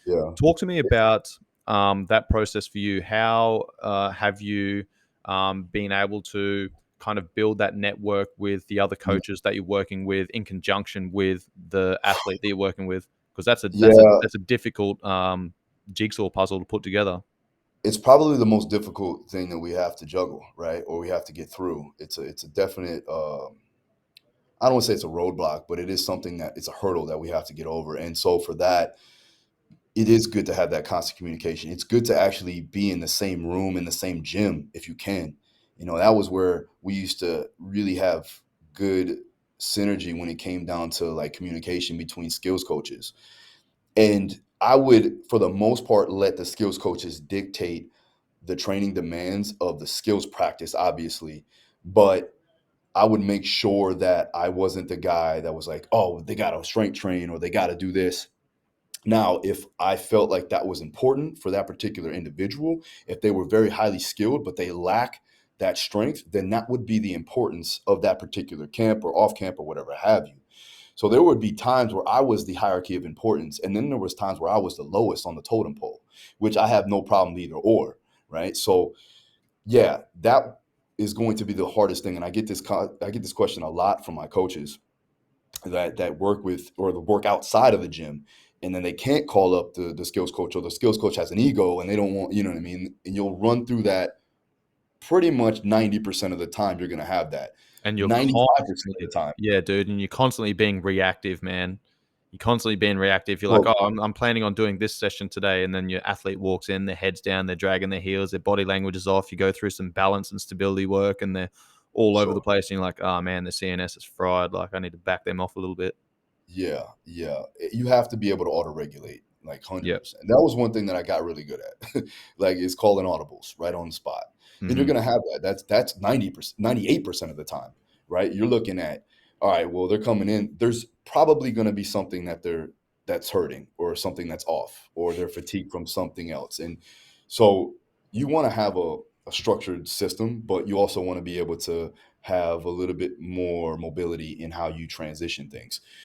Yeah. Talk to me about that process for you. How have you been able to kind of build that network with the other coaches that you're working with in conjunction with the athlete that you're working with? Because Yeah, that's a difficult jigsaw puzzle to put together. it's probably the most difficult thing that we have to juggle, right? Or we have to get through. It's a definite I don't want to say it's a roadblock, but it is something that it's a hurdle that we have to get over. And so for that, it is good to have that constant communication. It's good to actually be in the same room, in the same gym if you can. That was where we used to really have good synergy when it came down to like communication between skills coaches. And I would, for the most part, let the skills coaches dictate the training demands of the skills practice, obviously. But I would make sure that I wasn't the guy that was like, oh, they got to strength train or they got to do this. Now, if I felt like that was important for that particular individual, if they were very highly skilled, but they lack that strength, then that would be the importance of that particular camp or off camp or whatever have you. So there would be times where I was the hierarchy of importance, and then there was times where I was the lowest on the totem pole, which I have no problem either or, right? So yeah, that is going to be the hardest thing, and I get this question a lot from my coaches that work with or the work outside of the gym, and then they can't call up the skills coach, or the skills coach has an ego and they don't want, you know what I mean? And you'll run through that pretty much 90% of the time. You're going to have that And you're 95% of the constantly, time. yeah, dude, and you're constantly being reactive, man. You're constantly being reactive. You're like, Well, oh, I'm planning on doing this session today, and then your athlete walks in, their head's down, they're dragging their heels, their body language is off. You go through some balance and stability work, and they're all over the sure. place. And you're like, oh man, the CNS is fried. Like, I need to back them off a little bit. Yeah, yeah. You have to be able to auto regulate, like Yep. 100%. That was one thing that I got really good at. Like, is calling audibles right on the spot. And you're Hmm. gonna have that. That's 90%, 98% of the time, right? You're looking at, all right, well, they're coming in. There's probably gonna be something that's hurting, or something that's off, or they're fatigued from something else. And so you want to have a structured system, but you also want to be able to have a little bit more mobility in how you transition things.